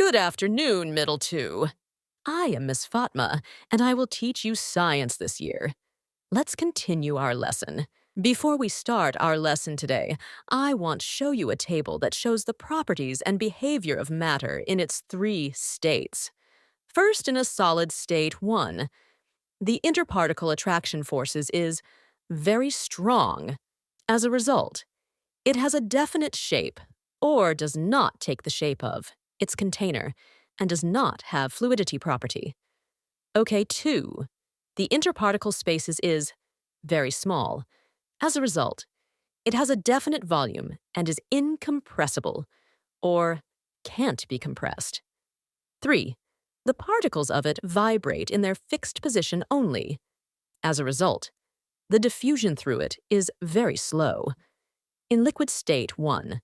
Good afternoon, Middle Two. I am Miss Fatma, and I will teach you science this year. Let's continue our lesson. Before we start our lesson today, I want to show you a table that shows the properties and behavior of matter in its three states. First, in a solid state 1, the interparticle attraction forces is very strong. As a result, it has a definite shape, or does not take the shape of, its container, and does not have fluidity property. Okay, 2. The interparticle spaces is very small. As a result, it has a definite volume and is incompressible, or can't be compressed. 3. The particles of it vibrate in their fixed position only. As a result, the diffusion through it is very slow. In liquid state 1,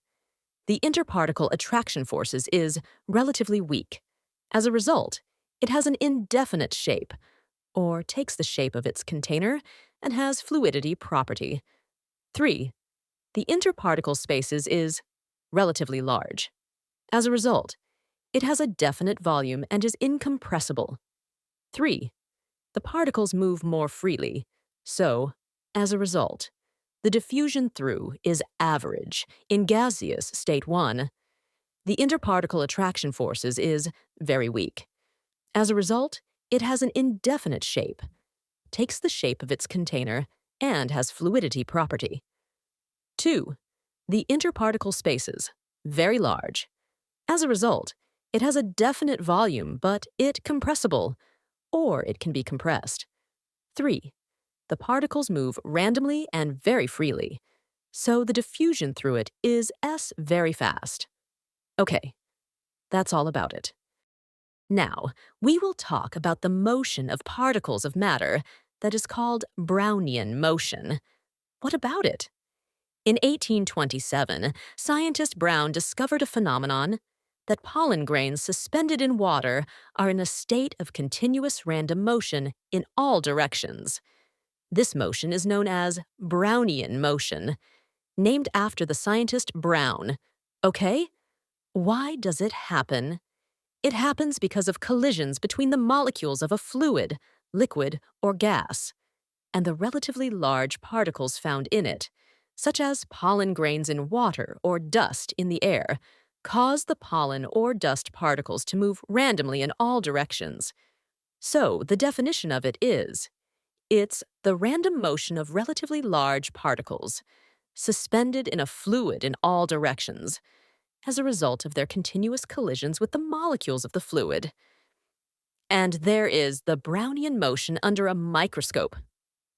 the interparticle attraction forces is relatively weak. As a result, it has an indefinite shape, or takes the shape of its container and has fluidity property. 3. The interparticle spaces is relatively large. As a result, it has a definite volume and is incompressible. 3. The particles move more freely, so, as a result, the diffusion through is average. In gaseous state 1, the interparticle attraction forces is very weak. As a result, it has an indefinite shape, takes the shape of its container, and has fluidity property. 2. The interparticle spaces, very large. As a result, it has a definite volume, but it compressible, or it can be compressed. 3. The particles move randomly and very freely, so the diffusion through it is very fast. Okay, that's all about it. Now, we will talk about the motion of particles of matter that is called Brownian motion. What about it? In 1827, scientist Brown discovered a phenomenon that pollen grains suspended in water are in a state of continuous random motion in all directions. This motion is known as Brownian motion, named after the scientist Brown. Okay? Why does it happen? It happens because of collisions between the molecules of a fluid, liquid, or gas, and the relatively large particles found in it, such as pollen grains in water or dust in the air, cause the pollen or dust particles to move randomly in all directions. So, the definition of it is, it's the random motion of relatively large particles, suspended in a fluid in all directions, as a result of their continuous collisions with the molecules of the fluid. And there is the Brownian motion under a microscope.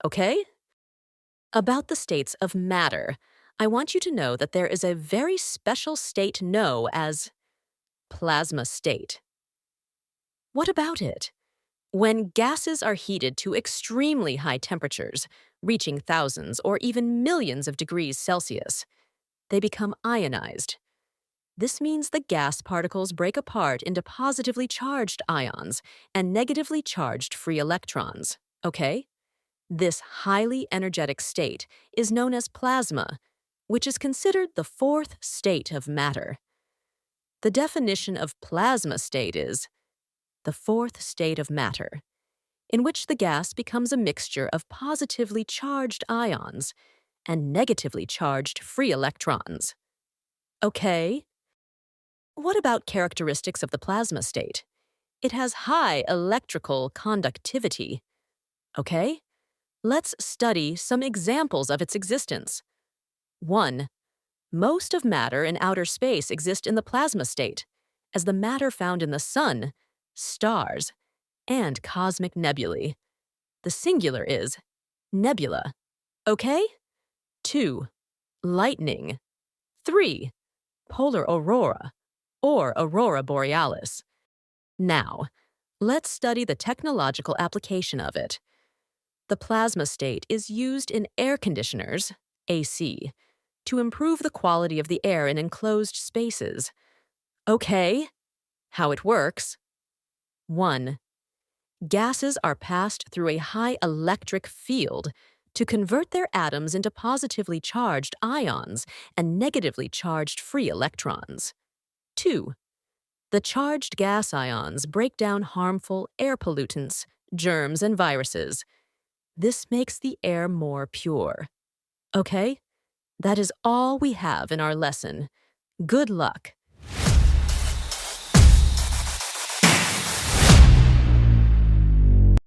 Okay? About the states of matter, I want you to know that there is a very special state known as plasma state. What about it? When gases are heated to extremely high temperatures, reaching thousands or even millions of degrees Celsius, they become ionized. This means the gas particles break apart into positively charged ions and negatively charged free electrons, okay? This highly energetic state is known as plasma, which is considered the fourth state of matter. The definition of plasma state is the fourth state of matter, in which the gas becomes a mixture of positively charged ions and negatively charged free electrons. Okay? What about characteristics of the plasma state? It has high electrical conductivity. Okay? Let's study some examples of its existence. 1. Most of matter in outer space exist in the plasma state, as the matter found in the sun, stars, and cosmic nebulae. The singular is nebula. Okay? 2. Lightning. 3. Polar aurora, or aurora borealis. Now, let's study the technological application of it. The plasma state is used in air conditioners, AC, to improve the quality of the air in enclosed spaces. Okay, how it works. 1. Gases are passed through a high electric field to convert their atoms into positively charged ions and negatively charged free electrons. 2. The charged gas ions break down harmful air pollutants, germs, and viruses. This makes the air more pure. Okay? That is all we have in our lesson. Good luck.